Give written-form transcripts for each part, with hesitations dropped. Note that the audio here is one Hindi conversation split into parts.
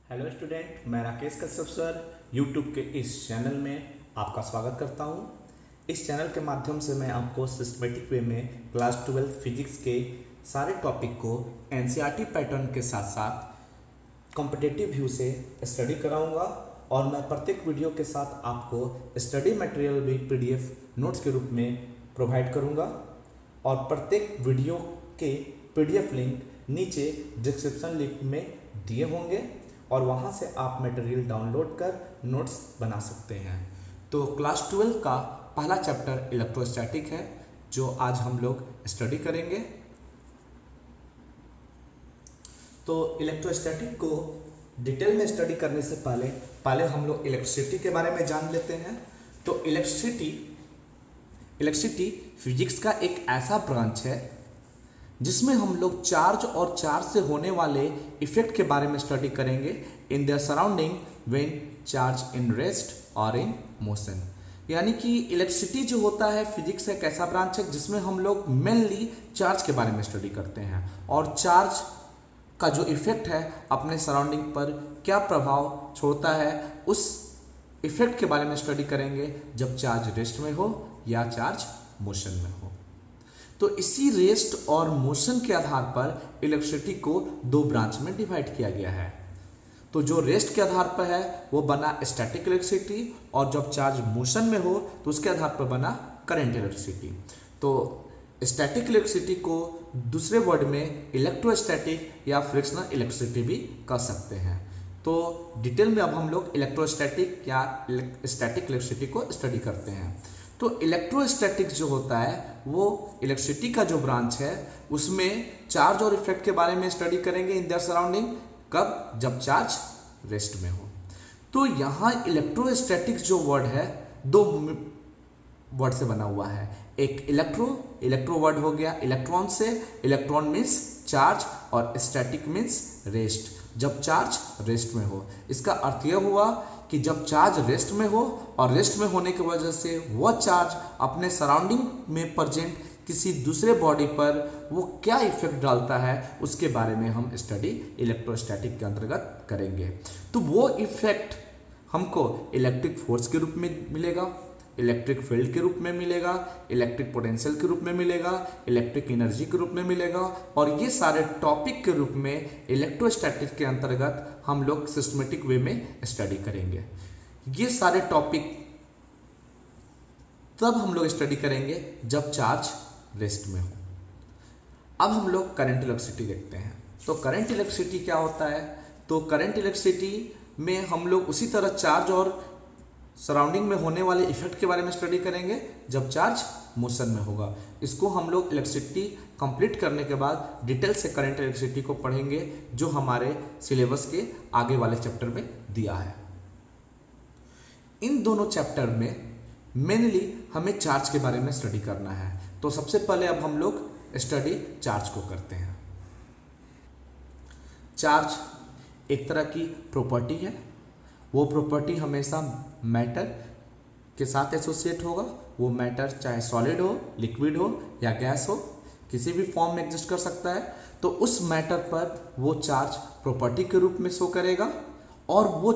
हेलो स्टूडेंट, मैं राकेश कश्यप सर यूट्यूब के इस चैनल में आपका स्वागत करता हूं। इस चैनल के माध्यम से मैं आपको सिस्टमेटिक वे में क्लास 12 फिजिक्स के सारे टॉपिक को एनसीईआरटी पैटर्न के साथ साथ कॉम्पिटिटिव व्यू से स्टडी कराऊंगा और मैं प्रत्येक वीडियो के साथ आपको स्टडी मटेरियल भी पीडीएफ नोट्स के रूप में प्रोवाइड करूंगा और प्रत्येक वीडियो के पीडीएफ लिंक नीचे डिस्क्रिप्शन लिंक में दिए होंगे और वहाँ से आप मटेरियल डाउनलोड कर नोट्स बना सकते हैं। तो क्लास 12 का पहला चैप्टर इलेक्ट्रोस्टैटिक है जो आज हम लोग स्टडी करेंगे। तो इलेक्ट्रोस्टैटिक को डिटेल में स्टडी करने से पहले हम लोग इलेक्ट्रिसिटी के बारे में जान लेते हैं। तो इलेक्ट्रिसिटी फिजिक्स का एक ऐसा ब्रांच है जिसमें हम लोग चार्ज और चार्ज से होने वाले इफेक्ट के बारे में स्टडी करेंगे in their surrounding when charge in rest और इन मोशन। यानी कि इलेक्ट्रिसिटी जो होता है फिजिक्स एक ऐसा ब्रांच है जिसमें हम लोग मेनली चार्ज के बारे में स्टडी करते हैं और चार्ज का जो इफेक्ट है अपने सराउंडिंग पर क्या प्रभाव छोड़ता है उस इफेक्ट के बारे में स्टडी करेंगे जब चार्ज रेस्ट में हो या चार्ज मोशन में हो। तो इसी रेस्ट और मोशन के आधार पर इलेक्ट्रिसिटी को दो ब्रांच में डिवाइड किया गया है। तो जो रेस्ट के आधार पर है वो बना स्टैटिक इलेक्ट्रिसिटी और जब चार्ज मोशन में हो तो उसके आधार पर बना करंट इलेक्ट्रिसिटी। तो स्टैटिक इलेक्ट्रिसिटी को दूसरे वर्ड में इलेक्ट्रोस्टैटिक या फ्रिक्शनल इलेक्ट्रिसिटी भी कह सकते हैं। तो डिटेल में अब हम लोग इलेक्ट्रोस्टैटिक या स्टैटिक इलेक्ट्रिसिटी को स्टडी करते हैं। तो इलेक्ट्रोस्टैटिक जो होता है वो इलेक्ट्रिसिटी का जो ब्रांच है उसमें चार्ज और इफेक्ट के बारे में स्टडी करेंगे इन देयर सराउंडिंग कब, जब चार्ज रेस्ट में हो। तो यहाँ इलेक्ट्रोस्टैटिक जो वर्ड है दो वर्ड से बना हुआ है। एक इलेक्ट्रो वर्ड हो गया इलेक्ट्रॉन से, इलेक्ट्रॉन मीन्स चार्ज और स्टैटिक मीन्स रेस्ट, जब चार्ज रेस्ट में हो। इसका अर्थ यह हुआ कि जब चार्ज रेस्ट में हो और रेस्ट में होने की वजह से वह चार्ज अपने सराउंडिंग में प्रेजेंट किसी दूसरे बॉडी पर वो क्या इफेक्ट डालता है उसके बारे में हम स्टडी इलेक्ट्रोस्टैटिक के अंतर्गत करेंगे। तो वो इफेक्ट हमको इलेक्ट्रिक फोर्स के रूप में मिलेगा, इलेक्ट्रिक फील्ड के रूप में मिलेगा, इलेक्ट्रिक पोटेंशियल के रूप में मिलेगा, इलेक्ट्रिक एनर्जी के रूप में मिलेगा और ये सारे टॉपिक के रूप में इलेक्ट्रोस्टैटिक के अंतर्गत हम लोग सिस्टमेटिक वे में स्टडी करेंगे। ये सारे टॉपिक तब हम लोग स्टडी करेंगे जब चार्ज रेस्ट में हो। अब हम लोग करंट इलेक्ट्रिसिटी देखते हैं। तो करंट इलेक्ट्रिसिटी क्या होता है? तो करंट इलेक्ट्रिसिटी में हम लोग उसी तरह चार्ज और सराउंडिंग में होने वाले इफेक्ट के बारे में स्टडी करेंगे जब चार्ज मोशन में होगा। इसको हम लोग इलेक्ट्रिसिटी कंप्लीट करने के बाद डिटेल से करंट इलेक्ट्रिसिटी को पढ़ेंगे जो हमारे सिलेबस के आगे वाले चैप्टर में दिया है। इन दोनों चैप्टर में मेनली हमें चार्ज के बारे में स्टडी करना है। तो सबसे पहले अब हम लोग स्टडी चार्ज को करते हैं। चार्ज एक तरह की प्रॉपर्टी है, वो प्रॉपर्टी हमेशा मैटर के साथ एसोसिएट होगा। वो मैटर चाहे सॉलिड हो, लिक्विड हो या गैस हो, किसी भी फॉर्म में एग्जिस्ट कर सकता है। तो उस मैटर पर वो चार्ज प्रॉपर्टी के रूप में शो करेगा और वो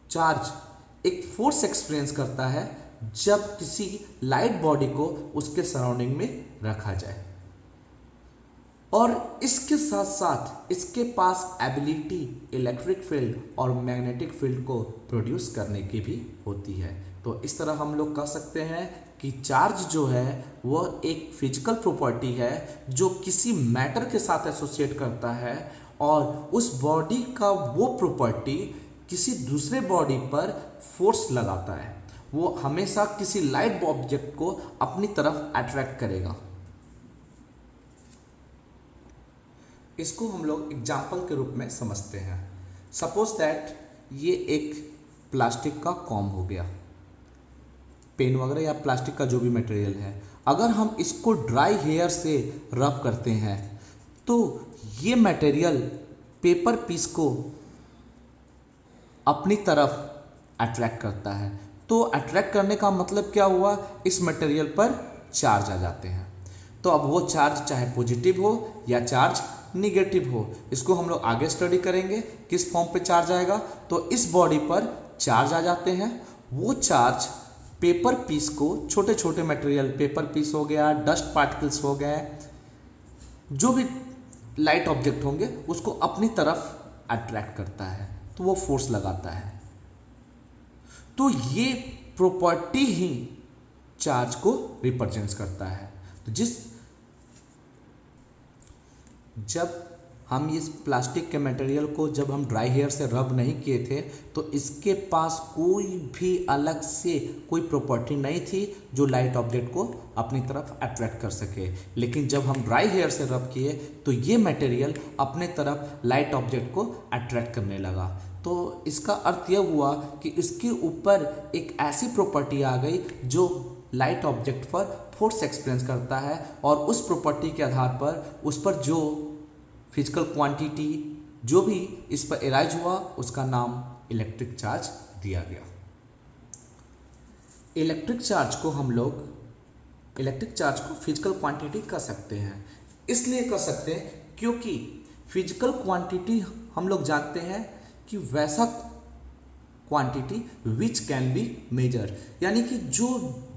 चार्ज एक फोर्स एक्सपीरियंस करता है जब किसी लाइट बॉडी को उसके सराउंडिंग में रखा जाए। और इसके साथ साथ इसके पास एबिलिटी इलेक्ट्रिक फील्ड और मैग्नेटिक फील्ड को प्रोड्यूस करने की भी होती है। तो इस तरह हम लोग कह सकते हैं कि चार्ज जो है वह एक फिजिकल प्रॉपर्टी है जो किसी मैटर के साथ एसोसिएट करता है और उस बॉडी का वो प्रॉपर्टी किसी दूसरे बॉडी पर फोर्स लगाता है। वो हमेशा किसी लाइट ऑब्जेक्ट को अपनी तरफ अट्रैक्ट करेगा। इसको हम लोग एग्जाम्पल के रूप में समझते हैं। सपोज दैट ये एक प्लास्टिक का कॉम हो गया, पेन वगैरह या प्लास्टिक का जो भी मटेरियल है। अगर हम इसको ड्राई हेयर से रब करते हैं तो ये मटेरियल पेपर पीस को अपनी तरफ अट्रैक्ट करता है। तो अट्रैक्ट करने का मतलब क्या हुआ? इस मटेरियल पर चार्ज आ जाते हैं। तो अब वो चार्ज चाहे पॉजिटिव हो या चार्ज निगेटिव हो। इसको हम लोग आगे स्टडी करेंगे किस फॉर्म पे चार्ज आएगा। तो इस बॉडी पर चार्ज आ जाते हैं, वो चार्ज पेपर पीस को, छोटे छोटे मटेरियल, पेपर पीस हो गया, डस्ट पार्टिकल्स हो गए, जो भी लाइट ऑब्जेक्ट होंगे उसको अपनी तरफ अट्रैक्ट करता है, तो वो फोर्स लगाता है। तो ये प्रॉपर्टी ही चार्ज को रिप्रेजेंट करता है। तो जब हम इस प्लास्टिक के मटेरियल को जब हम ड्राई हेयर से रब नहीं किए थे तो इसके पास कोई भी अलग से कोई प्रॉपर्टी नहीं थी जो लाइट ऑब्जेक्ट को अपनी तरफ अट्रैक्ट कर सके। लेकिन जब हम ड्राई हेयर से रब किए तो ये मटेरियल अपने तरफ लाइट ऑब्जेक्ट को अट्रैक्ट करने लगा। तो इसका अर्थ यह हुआ कि इसके ऊपर एक ऐसी प्रॉपर्टी आ गई जो लाइट ऑब्जेक्ट पर फोर्स एक्सपीरियंस करता है, और उस प्रॉपर्टी के आधार पर उस पर जो फिजिकल क्वांटिटी जो भी इस पर एराइज हुआ उसका नाम इलेक्ट्रिक चार्ज दिया गया। इलेक्ट्रिक चार्ज को फिजिकल क्वांटिटी कह सकते हैं। इसलिए कह सकते हैं क्योंकि फिजिकल क्वांटिटी हम लोग जानते हैं कि वैसा quantity which can be measure, यानी कि जो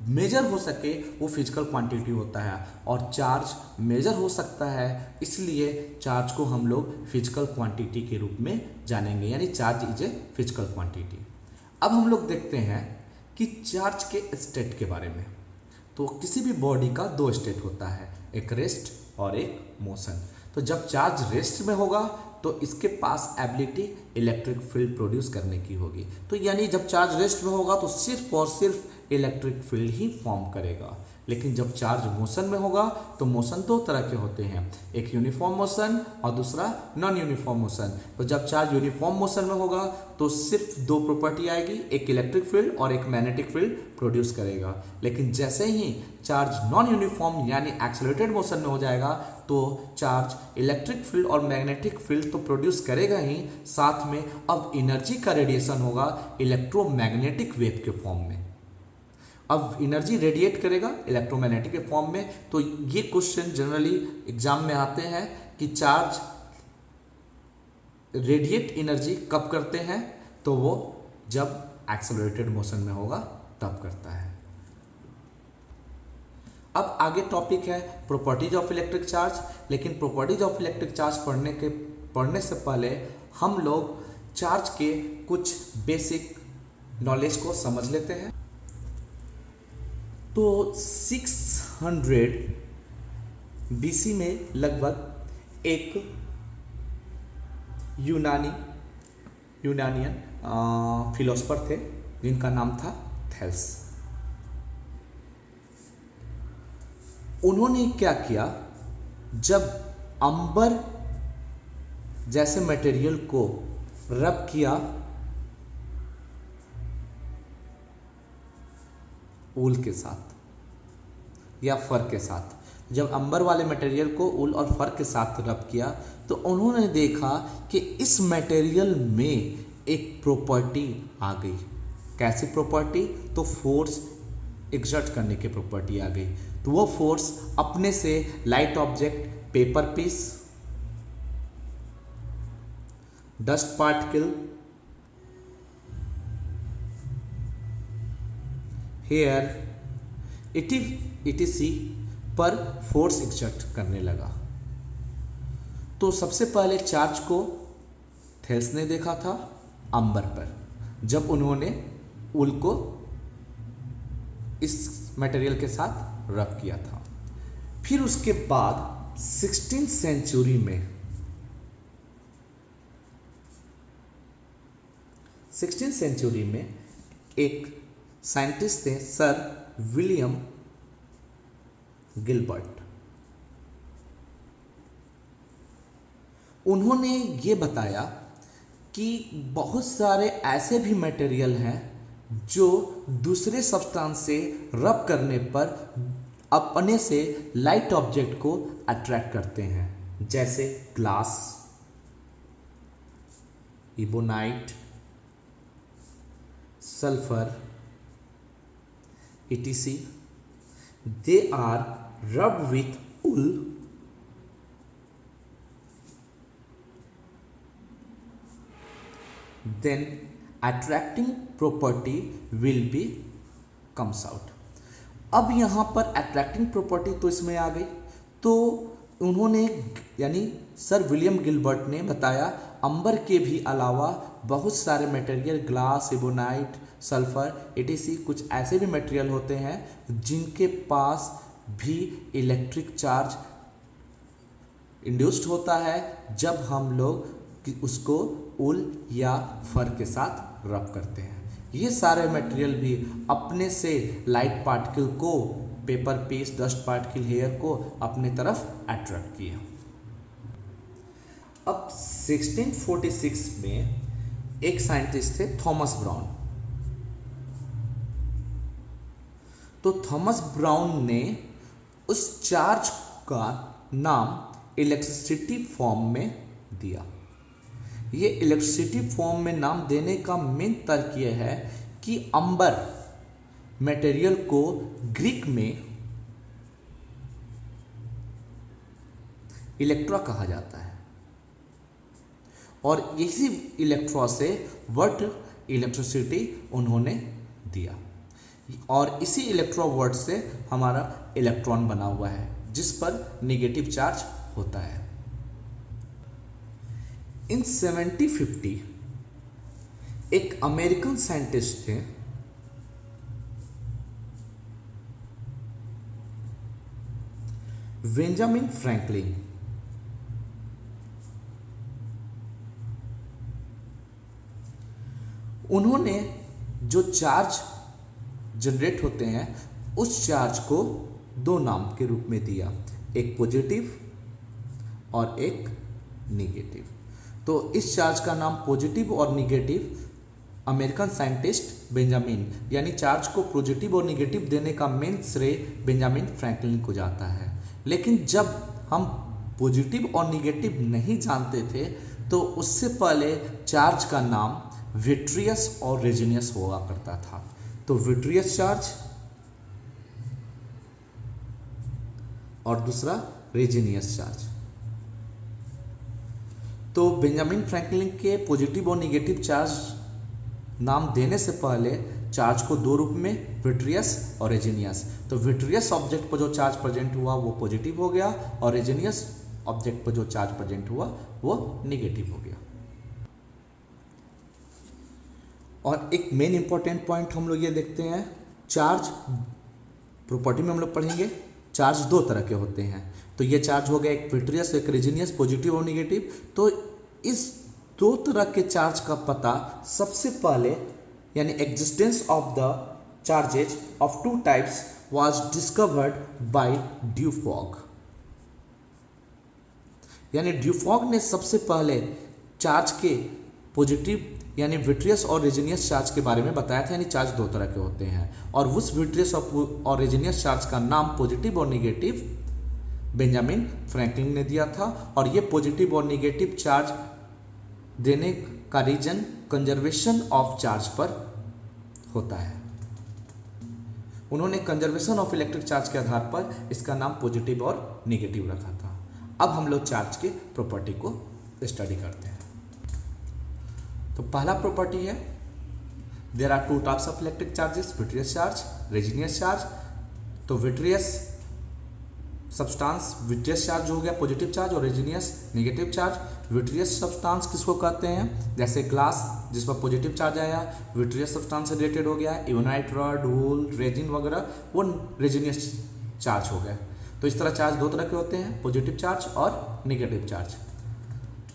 मेजर हो सके वो फिजिकल क्वांटिटी होता है, और चार्ज मेजर हो सकता है, इसलिए चार्ज को हम लोग फिजिकल क्वांटिटी के रूप में जानेंगे, यानी charge is a physical quantity. अब हम लोग देखते हैं कि चार्ज के स्टेट के बारे में। तो किसी भी बॉडी का दो स्टेट होता है, एक रेस्ट और एक मोशन। तो जब चार्ज रेस्ट में होगा तो इसके पास एबिलिटी इलेक्ट्रिक फील्ड प्रोड्यूस करने की होगी। तो यानी जब चार्ज रेस्ट में होगा तो सिर्फ और सिर्फ इलेक्ट्रिक फील्ड ही फॉर्म करेगा। लेकिन जब चार्ज मोशन में होगा तो मोशन दो तरह के होते हैं, एक यूनिफॉर्म मोशन और दूसरा नॉन यूनिफॉर्म मोशन। तो जब चार्ज यूनिफॉर्म मोशन में होगा तो सिर्फ दो प्रॉपर्टी आएगी, एक इलेक्ट्रिक फील्ड और एक मैग्नेटिक फील्ड प्रोड्यूस करेगा। लेकिन जैसे ही चार्ज नॉन यूनिफॉर्म यानी एक्सेलरेटेड मोशन में हो जाएगा तो चार्ज इलेक्ट्रिक फील्ड और मैग्नेटिक फील्ड तो प्रोड्यूस करेगा ही, साथ में अब एनर्जी का रेडिएशन होगा इलेक्ट्रोमैग्नेटिक वेव के फॉर्म में। अब एनर्जी रेडिएट करेगा इलेक्ट्रोमैग्नेटिक के फॉर्म में। तो ये क्वेश्चन जनरली एग्जाम में आते हैं कि चार्ज रेडिएट एनर्जी कब करते हैं, तो वो जब एक्सेलरेटेड मोशन में होगा तब करता है। अब आगे टॉपिक है प्रॉपर्टीज ऑफ इलेक्ट्रिक चार्ज। लेकिन प्रॉपर्टीज ऑफ इलेक्ट्रिक चार्ज पढ़ने से पहले हम लोग चार्ज के कुछ बेसिक नॉलेज को समझ लेते हैं। तो 600 BC में लगभग एक यूनानियन फिलोसफर थे जिनका नाम था थेल्स। उन्होंने क्या किया, जब अंबर जैसे मटेरियल को रब किया ऊल के साथ या फर के साथ, जब अंबर वाले मटेरियल को ऊल और फर के साथ रब किया तो उन्होंने देखा कि इस मटेरियल में एक प्रॉपर्टी आ गई। कैसी प्रॉपर्टी? तो फोर्स एक्सर्ट करने की प्रॉपर्टी आ गई। तो वो फोर्स अपने से light object, paper piece, dust particle, hair, etc पर फोर्स एक्सर्ट करने लगा। तो सबसे पहले चार्ज को थेल्स ने देखा था अंबर पर, जब उन्होंने ऊल को इस मटेरियल के साथ रब किया था। फिर उसके बाद 16th सेंचुरी में एक साइंटिस्ट थे सर विलियम गिलबर्ट। उन्होंने ये बताया कि बहुत सारे ऐसे भी मटेरियल हैं जो दूसरे सब्सटेंस से रब करने पर अपने से लाइट ऑब्जेक्ट को अट्रैक्ट करते हैं, जैसे glass, ebonite, sulphur, etc. They are rubbed with wool then attracting property will be comes out। अब यहाँ पर अट्रैक्टिंग प्रॉपर्टी तो इसमें आ गई, तो उन्होंने यानी सर विलियम गिलबर्ट ने बताया अंबर के भी अलावा बहुत सारे material, glass, ebonite, sulphur, ETC, कुछ ऐसे भी मटेरियल होते हैं जिनके पास भी इलेक्ट्रिक चार्ज इंड्यूस्ड होता है जब हम लोग उसको उल या फर के साथ रब करते हैं। ये सारे मटेरियल भी अपने से लाइट पार्टिकल को, paper piece, dust particle, hair को अपने तरफ अट्रैक्ट किया। अब 1646 में एक साइंटिस्ट थे थॉमस ब्राउन। तो थॉमस ब्राउन ने उस चार्ज का नाम इलेक्ट्रिसिटी फॉर्म में दिया। ये इलेक्ट्रिसिटी फॉर्म में नाम देने का मेन तर्क यह है कि अंबर मटेरियल को ग्रीक में इलेक्ट्रा कहा जाता है और इसी इलेक्ट्रा से वर्ड इलेक्ट्रिसिटी उन्होंने दिया और इसी इलेक्ट्रा वर्ड से हमारा इलेक्ट्रॉन बना हुआ है जिस पर नेगेटिव चार्ज होता है। इन 1750 एक अमेरिकन साइंटिस्ट थे बेंजामिन फ्रैंकलिन। उन्होंने जो चार्ज जनरेट होते हैं उस चार्ज को दो नाम के रूप में दिया, एक पॉजिटिव और एक नेगेटिव। तो इस चार्ज का नाम पॉजिटिव और नेगेटिव अमेरिकन साइंटिस्ट बेंजामिन, यानी चार्ज को पॉजिटिव और नेगेटिव देने का मेन श्रेय बेंजामिन फ्रैंकलिन को जाता है। लेकिन जब हम पॉजिटिव और नेगेटिव नहीं जानते थे तो उससे पहले चार्ज का नाम विट्रियस और रेजिनियस हुआ करता था। तो विट्रियस चार्ज और दूसरा रेजिनियस चार्ज। तो बेंजामिन फ्रैंकलिन के पॉजिटिव और नेगेटिव चार्ज नाम देने से पहले चार्ज को दो रूप में, विट्रियस और रेजिनियस। तो विट्रियस ऑब्जेक्ट पर जो चार्ज प्रेजेंट हुआ वो पॉजिटिव हो गया और रेजिनियस ऑब्जेक्ट पर जो चार्ज प्रेजेंट हुआ वो नेगेटिव हो गया। और एक मेन इंपॉर्टेंट पॉइंट हम लोग ये देखते हैं, चार्ज प्रॉपर्टी में हम लोग पढ़ेंगे चार्ज दो तरह के होते हैं। तो ये चार्ज हो गया एक विट्रियस एक रेजिनियस, पॉजिटिव और नेगेटिव। तो इस दो तरह के चार्ज का पता सबसे पहले यानी existence of the charges of two types was discovered by Dufay. यानी ड्यूफॉग ने सबसे पहले चार्ज के पॉजिटिव यानी विट्रियस और रेजिनियस चार्ज के बारे में बताया था। यानी चार्ज दो तरह के होते हैं और उस विट्रियस और रेजिनियस चार्ज का नाम पॉजिटिव और नेगेटिव बेंजामिन फ्रैंकलिन ने दिया था। और ये पॉजिटिव और नेगेटिव चार्ज देने का रीजन कंजर्वेशन ऑफ चार्ज पर होता है। उन्होंने कंजर्वेशन ऑफ इलेक्ट्रिक चार्ज के आधार पर इसका नाम पॉजिटिव और नेगेटिव रखा था। अब हम लोग चार्ज के प्रॉपर्टी को स्टडी करते हैं। तो पहला प्रॉपर्टी है there are two types of electric charges, vitreous charge, resinous charge. तो विट्रियस सब्सटेंस विट्रियस चार्ज हो गया पॉजिटिव चार्ज और resinous negative charge. Vitreous substance किसको कहते हैं, जैसे ग्लास जिस पर पॉजिटिव चार्ज आया विट्रियस सब्सटेंस से रिलेटेड हो गया, इवोनाइट रॉड, वूल, रेजिन वगैरह वो रेजिनियस चार्ज हो गए। तो इस तरह चार्ज दो तरह के होते हैं, पॉजिटिव चार्ज और नेगेटिव चार्ज।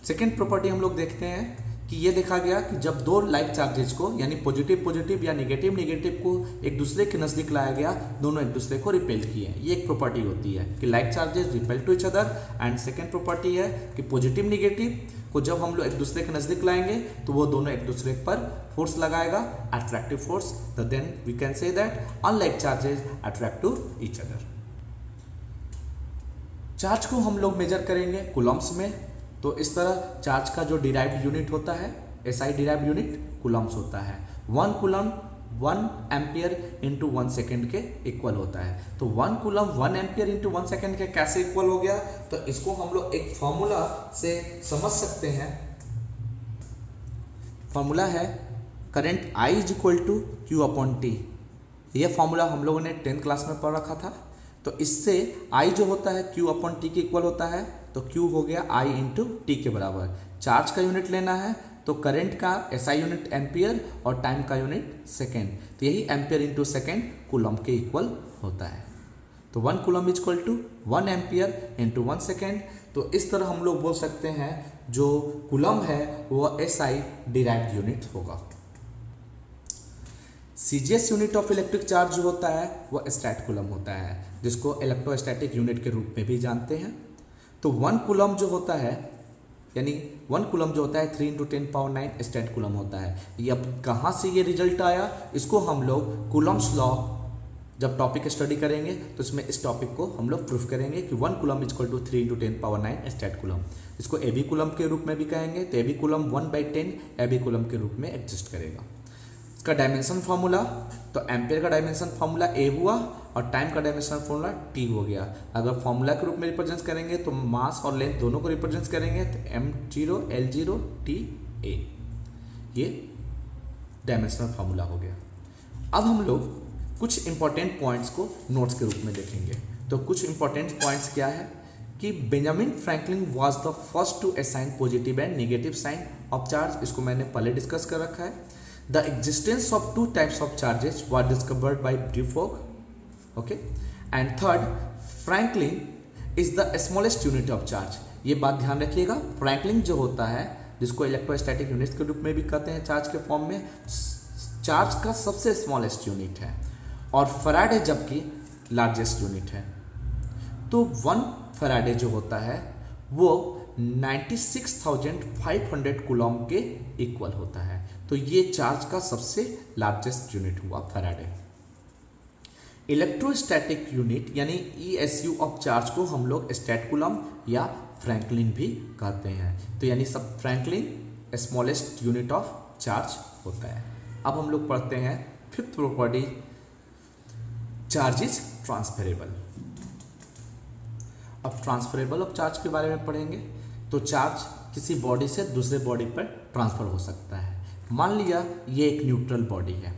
सेकेंड प्रॉपर्टी हम लोग देखते हैं कि ये देखा गया कि जब दो लाइक चार्जेस को यानी पॉजिटिव पॉजिटिव या नेगेटिव नेगेटिव को एक दूसरे के नजदीक लाया गया, दोनों एक दूसरे को रिपेल किए। ये एक प्रॉपर्टी होती है कि like charges repel to each other. And second property है कि पॉजिटिव नेगेटिव को जब हम लोग एक दूसरे के नजदीक लाएंगे तो वो दोनों एक दूसरे पर फोर्स लगाएगा, अट्रैक्टिव फोर्स। तो then we can say that unlike charges attract to each other. Charge को हम लोग मेजर करेंगे कूलम्स में। तो इस तरह चार्ज का जो डिराइव्ड यूनिट होता है एसआई डिराइव्ड यूनिट कूलम्स होता है। 1 कूलम 1 एम्पियर इंटू 1 सेकेंड के इक्वल होता है। तो 1 कूलम 1 एम्पियर इंटू 1 सेकेंड के कैसे इक्वल हो गया, तो इसको हम लोग एक फॉर्मूला से समझ सकते हैं। फॉर्मूला है current I is equal to Q upon T. यह फॉर्मूला हम लोगों ने 10th क्लास में पढ़ रखा था। तो इससे I जो होता है क्यू अपॉन टी के इक्वल होता है, तो Q हो गया I इंटू टी के बराबर। चार्ज का यूनिट लेना है तो करंट का SI यूनिट एम्पियर और टाइम का यूनिट सेकेंड, तो यही एम्पियर इंटू सेकेंड कूलम के इक्वल होता है। तो 1 coulomb is equal to 1 ampere into 1 second. तो इस तरह हम लोग बोल सकते हैं जो कूलम है वो SI डिराइव्ड यूनिट होगा। CGS unit of electric charge जो होता है वो स्टैट कूलम होता है, जिसको इलेक्ट्रोस्टैटिक यूनिट के रूप में भी जानते हैं। तो 1 कूलम जो होता है, यानी 1 कूलम जो होता है 3 इंटू 10 पावर 9 स्टैट कूलम होता है। ये अब कहाँ से ये रिजल्ट आया, इसको हम लोग कूलम्स लॉ जब टॉपिक स्टडी करेंगे तो इसमें इस टॉपिक को हम लोग प्रूफ करेंगे कि 1 coulomb is equal to 3 into 10 power 9 stat coulomb. इसको AB कूलम के रूप में भी कहेंगे, तो AB कूलम 1/10 AB कूलम के रूप में एग्जिस्ट करेगा। इसका डायमेंशन फार्मूला, तो एम्पियर का डायमेंशन फार्मूला A हुआ और टाइम का डायमेंशन फार्मूला T हो गया। अगर फार्मूला के रूप में रिप्रेजेंट करेंगे तो मास और लेंथ दोनों को रिप्रेजेंट करेंगे, तो M0 L0 T A, ये डायमेंशनल फार्मूला हो गया। अब हम लोग कुछ इंपॉर्टेंट पॉइंट्स को नोट्स के रूप में देखेंगे। तो कुछ इंपॉर्टेंट पॉइंट्स क्या है कि Benjamin Franklin was the first to assign positive and negative sign of charge, इसको मैंने पहले डिस्कस कर रखा है। The existence of 2 types of charges were discovered by Dufour. Okay, and third, Franklin is the smallest unit of charge. ये बात ध्यान रखिएगा, फ्रैंकलिन जो होता है जिसको इलेक्ट्रोस्टैटिक यूनिट के रूप में भी कहते हैं चार्ज के फॉर्म में, चार्ज का सबसे स्मॉलेस्ट यूनिट है और फैराडे जबकि लार्जेस्ट यूनिट है। तो 1 फैराडे जो होता है वो 96,500 कूलम के इक्वल होता है। तो ये चार्ज का सबसे लार्जेस्ट यूनिट हुआ फैराडे। इलेक्ट्रोस्टैटिक यूनिट यानी ESU ऑफ चार्ज को हम लोग स्टैट कूलम या फ्रैंकलिन भी कहते हैं। तो यानी सब Franklin smallest unit of charge होता है। अब हम लोग पढ़ते हैं 5th property, charge is transferable. अब ट्रांसफरेबल ऑफ चार्ज के बारे में पढ़ेंगे। तो चार्ज किसी बॉडी से दूसरे बॉडी पर ट्रांसफर हो सकता है। मान लिया ये एक न्यूट्रल बॉडी है।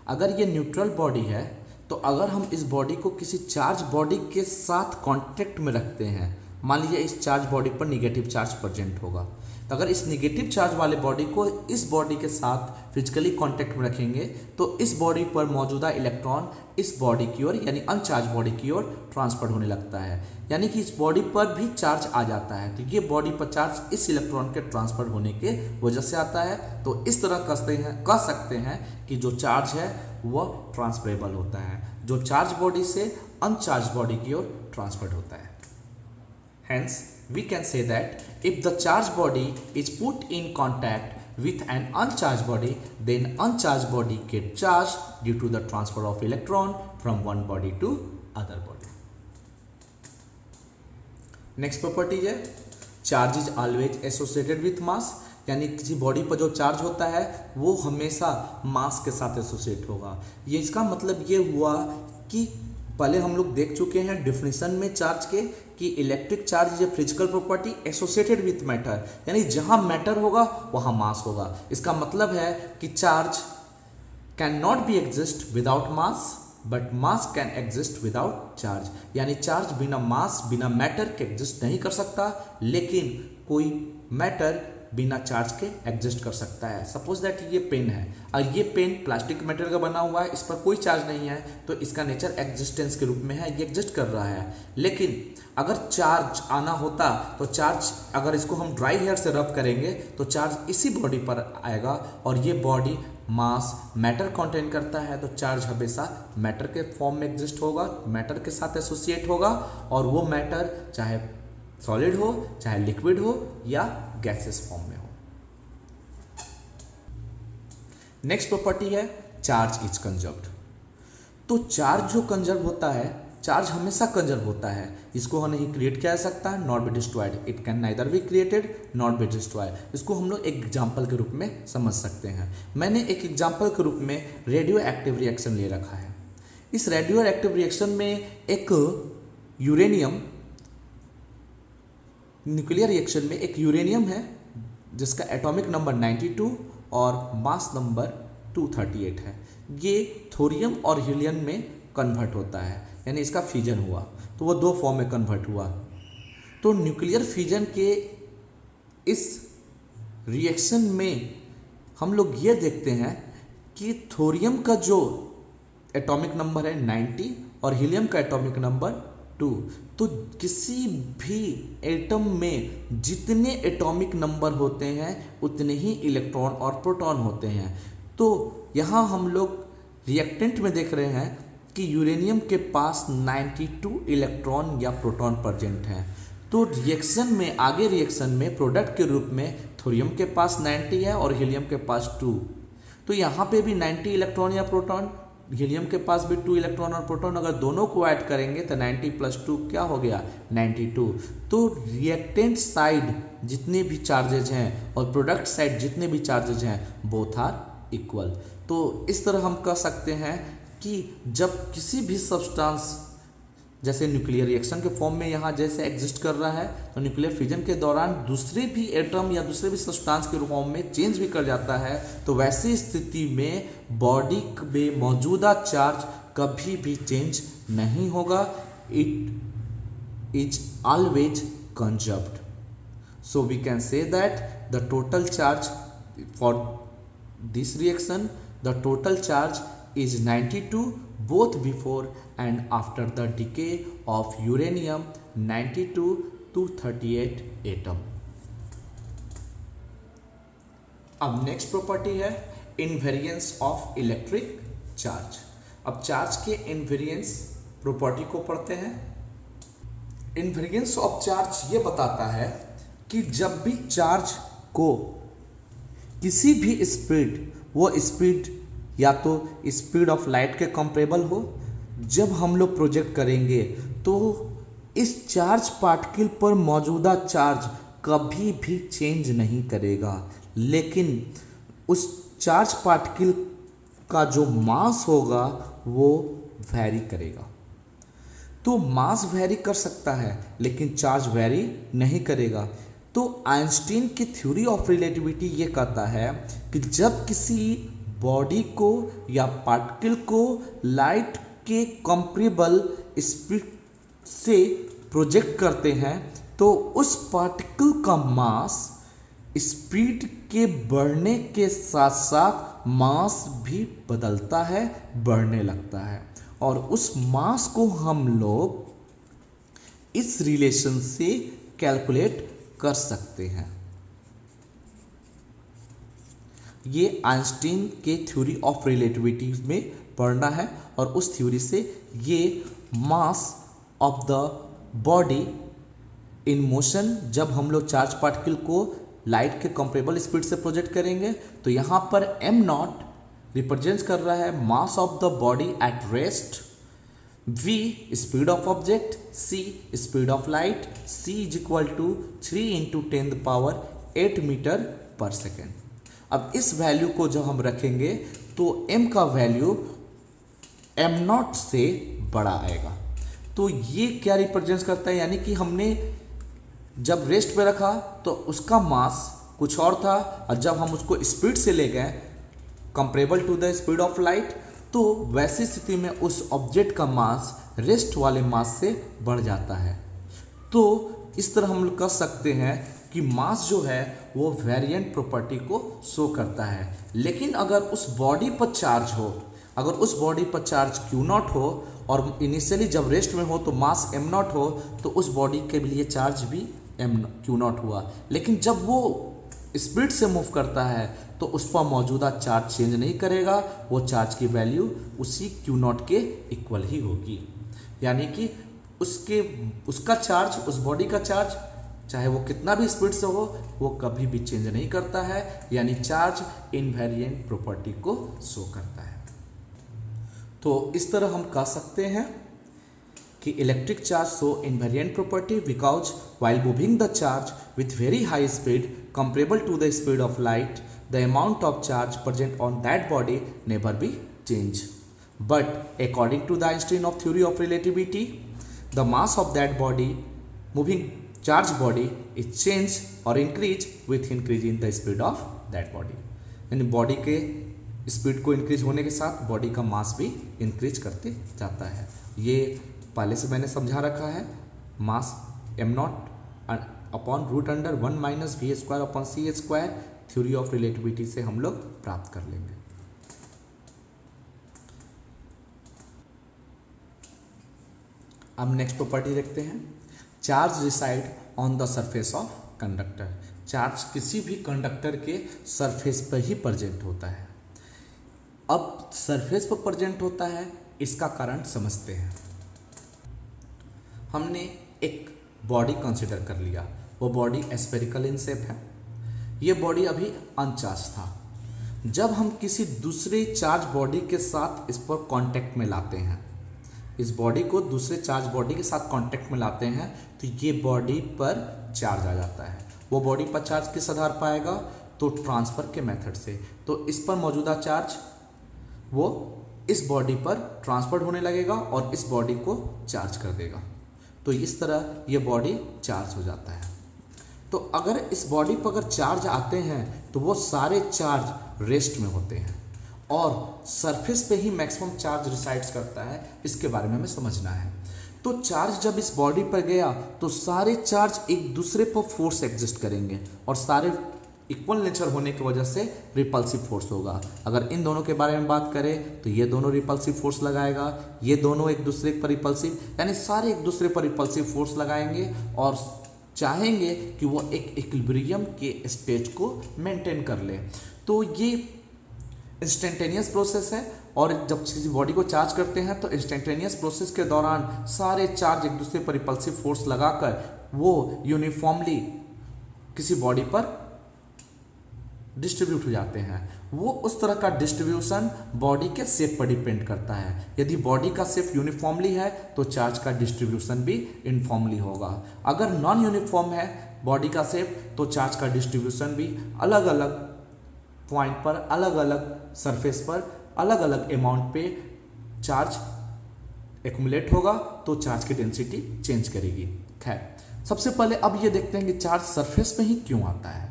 अगर ये न्यूट्रल बॉडी है तो अगर हम इस बॉडी को किसी चार्ज बॉडी के साथ कांटेक्ट में रखते हैं, मान लीजिए इस चार्ज बॉडी पर निगेटिव चार्ज प्रेजेंट होगा, तो अगर इस निगेटिव चार्ज वाले बॉडी को इस बॉडी के साथ फिजिकली कांटेक्ट में रखेंगे तो इस बॉडी पर मौजूदा इलेक्ट्रॉन इस बॉडी की ओर यानी अनचार्ज बॉडी की ओर ट्रांसफर होने लगता है, यानी कि इस बॉडी पर भी चार्ज आ जाता है। तो ये बॉडी पर चार्ज इस इलेक्ट्रॉन के ट्रांसफर होने के वजह से आता है। तो इस तरह कह सकते हैं कि जो चार्ज है वह ट्रांसफरेबल होता है, जो चार्ज बॉडी से अनचार्ज बॉडी की ओर ट्रांसफर होता है। Hence, we can say that if the charged body is put in contact with an uncharged body, then uncharged body get charged due to the transfer of electron from one body to other body. Next property है charge is always associated with mass, यानी किसी बॉडी पर जो चार्ज होता है वो हमेशा मास के साथ एसोसिएट होगा। ये इसका मतलब ये हुआ कि पहले हम लोग देख चुके हैं डिफिनेशन में चार्ज के कि electric charge is a physical property associated with matter, यानी जहां मैटर होगा वहां मास होगा। इसका मतलब है कि charge can not be exist without mass but mass can exist without charge, यानी चार्ज बिना मास बिना मैटर के एग्जिस्ट नहीं कर सकता, लेकिन कोई मैटर बिना चार्ज के एग्जिस्ट कर सकता है। सपोज दैट ये पेन है और ये पेन प्लास्टिक मटेरियल का बना हुआ है, इस पर कोई चार्ज नहीं है, तो इसका नेचर एग्जिस्टेंस के रूप में है, ये एग्जिस्ट कर रहा है। लेकिन अगर चार्ज आना होता तो चार्ज अगर इसको हम ड्राई हेयर से रब करेंगे तो चार्ज इसी बॉडी पर आएगा और ये बॉडी मास मैटर कंटेन करता है, तो चार्ज हमेशा मैटर के फॉर्म में एग्जिस्ट होगा, मैटर के साथ एसोसिएट होगा, और वो मैटर चाहे सॉलिड हो चाहे लिक्विड हो या गैसेस फॉर्म में हो। नेक्स्ट प्रॉपर्टी है चार्ज इज कंजर्व्ड। तो चार्ज जो कंजर्व होता है, चार्ज हमेशा कंजर्व होता है, इसको हम नहीं क्रिएट किया जा सकता, not be destroyed, it can neither be created not be destroyed. इसको हम लोग एक एग्जाम्पल के रूप में समझ सकते हैं। मैंने एक एग्जाम्पल के रूप में रेडियो एक्टिव रिएक्शन ले रखा है। इस रेडियो एक्टिव रिएक्शन में एक यूरेनियम, न्यूक्लियर रिएक्शन में एक यूरेनियम है जिसका एटॉमिक नंबर 92 और मास नंबर 238 है। ये थोरियम और हीलियम में कन्वर्ट होता है, यानी इसका फ्यूजन हुआ तो वो दो फॉर्म में कन्वर्ट हुआ। तो न्यूक्लियर फ्यूजन के इस रिएक्शन में हम लोग ये देखते हैं कि थोरियम का जो एटॉमिक नंबर है 90 और हीलियम का एटॉमिक नंबर 2। तो किसी भी एटम में जितने एटॉमिक नंबर होते हैं उतने ही इलेक्ट्रॉन और प्रोटॉन होते हैं। तो यहाँ हम लोग रिएक्टेंट में देख रहे हैं कि यूरेनियम के पास 92 इलेक्ट्रॉन या प्रोटॉन प्रेजेंट हैं। तो रिएक्शन में, आगे रिएक्शन में प्रोडक्ट के रूप में थोरियम के पास 90 है और हीलियम के पास 2। तो यहाँ पे भी 90 इलेक्ट्रॉन या प्रोटॉन, हीलियम के पास भी 2 इलेक्ट्रॉन और प्रोटॉन, अगर दोनों को ऐड करेंगे तो 90 + 2 क्या हो गया 92। तो रिएक्टेंट साइड जितने भी चार्जेज हैं और प्रोडक्ट साइड जितने भी चार्जेज हैं बोथ आर इक्वल। तो इस तरह हम कह सकते हैं कि जब किसी भी सब्सटेंस जैसे न्यूक्लियर रिएक्शन के फॉर्म में यहाँ जैसे एग्जिस्ट कर रहा है, तो न्यूक्लियर फ्यूजन के दौरान दूसरे भी एटम या दूसरे भी सब्सटेंस के फॉर्म में चेंज भी कर जाता है। तो वैसी स्थिति में बॉडी में मौजूदा चार्ज कभी भी चेंज नहीं होगा, it is always conserved. So we can say that the total charge for this reaction, the total charge is 92 both before and after the decay of uranium 92-238 atom। अब नेक्स्ट प्रॉपर्टी है इनवेरिएंस ऑफ इलेक्ट्रिक चार्ज। अब चार्ज के इनवेरिएंस प्रॉपर्टी को पढ़ते हैं। इनवेरिएंस ऑफ चार्ज ये बताता है कि जब भी चार्ज को किसी भी स्पीड, वो स्पीड या तो स्पीड ऑफ लाइट के कंपेरेबल हो, जब हम लोग प्रोजेक्ट करेंगे तो इस चार्ज पार्टिकल पर मौजूदा चार्ज कभी भी चेंज नहीं करेगा, लेकिन उस चार्ज पार्टिकल का जो मास होगा वो वैरी करेगा। तो मास वैरी कर सकता है लेकिन चार्ज वैरी नहीं करेगा। तो आइंस्टीन की थ्योरी ऑफ रिलेटिविटी ये कहता है कि जब किसी बॉडी को या पार्टिकल को लाइट के कंपेरेबल स्पीड से प्रोजेक्ट करते हैं तो उस पार्टिकल का मास स्पीड के बढ़ने के साथ साथ मास भी बदलता है, बढ़ने लगता है, और उस मास को हम लोग इस रिलेशन से कैलकुलेट कर सकते हैं। ये आइंस्टीन के थ्योरी ऑफ रिलेटिविटी में पढ़ना है और उस थ्योरी से ये mass of the body in motion, जब हम लोग चार्ज पार्टिकल को लाइट के कंपेरेबल स्पीड से प्रोजेक्ट करेंगे तो यहाँ पर m0 रिप्रेजेंट कर रहा है mass of the body at rest, v speed of object, c speed of light, c = 3 × 10⁸ metre per second. अब इस वैल्यू को जब हम रखेंगे तो m का वैल्यू m0 से बड़ा आएगा। तो ये क्या रिप्रेजेंट करता है, यानी कि हमने जब रेस्ट पे रखा तो उसका मास कुछ और था और जब हम उसको स्पीड से ले गए comparable to the speed of light, तो वैसी स्थिति में उस ऑब्जेक्ट का मास रेस्ट वाले मास से बढ़ जाता है। तो इस तरह हम लोग कह सकते हैं कि मास जो है वो वेरिएंट प्रॉपर्टी को शो करता है। लेकिन अगर उस बॉडी पर चार्ज हो, अगर उस बॉडी पर चार्ज Q0 हो और इनिशियली जब रेस्ट में हो तो मास m0 हो, तो उस बॉडी के लिए चार्ज भी Q0 हुआ। लेकिन जब वो स्पीड से मूव करता है तो उस पर मौजूदा चार्ज चेंज नहीं करेगा, वो चार्ज की वैल्यू उसी Q0 के इक्वल ही होगी। यानी कि उसका चार्ज, उस बॉडी का चार्ज चाहे वो कितना भी स्पीड से हो वो कभी भी चेंज नहीं करता है, यानी चार्ज इनवेरिएंट प्रॉपर्टी को शो करता है। तो इस तरह हम कह सकते हैं कि electric charge show invariant property because while moving the charge with very high speed comparable to the speed of light, the amount of charge present on that body never be changed. But according to the Einstein of theory of relativity, the mass of that body, moving charge body, is changed or increased with increase in the speed of that body. यानी बॉडी के स्पीड को इंक्रीज होने के साथ बॉडी का मास भी इंक्रीज करते जाता है। ये पहले से मैंने समझा रखा है, mass m0 upon root under 1 minus V square upon C square theory of relativity से हम लोग प्राप्त कर लेंगे। अब नेक्स्ट प्रॉपर्टी देखते हैं, charge reside on the surface of conductor. Charge किसी भी कंडक्टर के सरफेस पर ही प्रेजेंट होता है। अब सरफेस पर प्रेजेंट होता है, इसका कारण समझते हैं। हमने एक बॉडी कंसिडर कर लिया, वो बॉडी स्फेरिकल इन शेप है। ये बॉडी अभी अनचार्ज था। जब हम किसी दूसरे चार्ज बॉडी के साथ इस पर कांटेक्ट में लाते हैं, इस बॉडी को दूसरे चार्ज बॉडी के साथ कांटेक्ट में लाते हैं, तो ये बॉडी पर चार्ज आ जाता है। वो बॉडी पर चार्ज किस आधार पर आएगा, तो ट्रांसफर के मेथड से। तो इस पर मौजूदा चार्ज वो इस बॉडी पर ट्रांसफर होने लगेगा और इस बॉडी को चार्ज कर देगा। तो इस तरह ये बॉडी चार्ज हो जाता है। तो अगर इस बॉडी पर अगर चार्ज आते हैं तो वो सारे चार्ज रेस्ट में होते हैं और सरफेस पे ही मैक्सिमम चार्ज रिसाइड्स करता है। इसके बारे में हमें समझना है। तो चार्ज जब इस बॉडी पर गया तो सारे चार्ज एक दूसरे पर फोर्स एग्जिस्ट करेंगे और सारे इक्वल नेचर होने की वजह से रिपल्सिव फोर्स होगा। अगर इन दोनों के बारे में बात करें तो ये दोनों रिपल्सिव फोर्स लगाएगा, ये दोनों एक दूसरे पर रिपल्सिव, यानी सारे एक दूसरे पर रिपल्सिव फोर्स लगाएंगे और चाहेंगे कि वो एक इक्विलिब्रियम के स्टेज को मेंटेन कर ले। तो ये इंस्टेंटेनियस प्रोसेस है और जब किसी बॉडी को चार्ज करते हैं तो इंस्टेंटेनियस प्रोसेस के दौरान सारे चार्ज एक दूसरे पर रिपल्सिव फोर्स लगाकर वो यूनिफॉर्मली किसी बॉडी पर डिस्ट्रीब्यूट हो जाते हैं। वो उस तरह का डिस्ट्रीब्यूशन बॉडी के शेप पर डिपेंड करता है। यदि बॉडी का शेप यूनिफॉर्मली है तो चार्ज का डिस्ट्रीब्यूशन भी यूनिफॉर्मली होगा। अगर नॉन यूनिफॉर्म है बॉडी का शेप तो चार्ज का डिस्ट्रीब्यूशन भी अलग अलग पॉइंट पर, अलग अलग सरफेस पर, अलग अलग अमाउंट पे चार्ज एक्युमुलेट होगा तो चार्ज की डेंसिटी चेंज करेगी। खैर, सबसे पहले अब ये देखते हैं कि चार्ज सरफेस में ही क्यों आता है।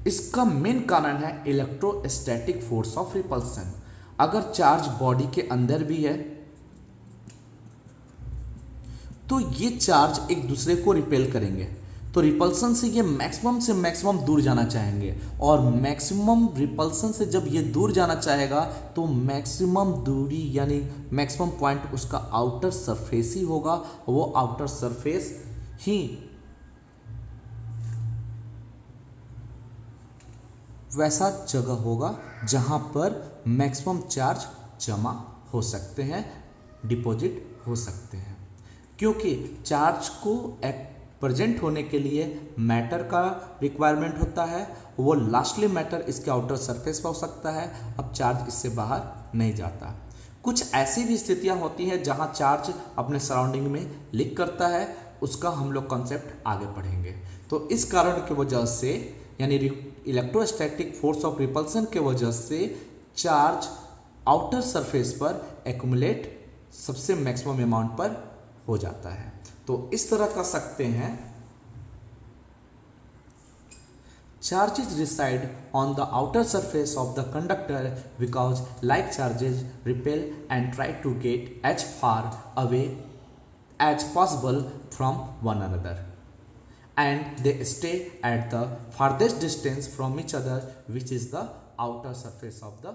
इसका मेन कारण है इलेक्ट्रोस्टैटिक फोर्स ऑफ रिपल्सन। अगर चार्ज बॉडी के अंदर भी है तो ये चार्ज एक दूसरे को रिपेल करेंगे, तो रिपल्सन से ये मैक्सिमम से मैक्सिमम दूर जाना चाहेंगे और मैक्सिमम रिपल्सन से जब ये दूर जाना चाहेगा तो मैक्सिमम दूरी यानी मैक्सिमम पॉइंट उसका आउटर सरफेस ही होगा। वो आउटर सरफेस ही वैसा जगह होगा जहां पर मैक्सिमम चार्ज जमा हो सकते हैं, डिपॉजिट हो सकते हैं। क्योंकि चार्ज को प्रेजेंट होने के लिए मैटर का रिक्वायरमेंट होता है, वो लास्टली मैटर इसके आउटर सरफेस पर हो सकता है। अब चार्ज इससे बाहर नहीं जाता। कुछ ऐसी भी स्थितियां होती हैं जहां चार्ज अपने सराउंडिंग में लीक करता है, उसका हम लोग कॉन्सेप्ट आगे पढ़ेंगे। तो इस कारण की वजह से यानी इलेक्ट्रोस्टैटिक फोर्स ऑफ रिपल्सन के वजह से चार्ज आउटर सरफेस पर एक्युमुलेट सबसे मैक्सिमम अमाउंट पर हो जाता है। तो इस तरह कर सकते हैं, charges reside on the outer surface of the conductor because like charges repel and try to get as far away as possible from one another and they stay at the farthest distance from each other, which is the outer surface of the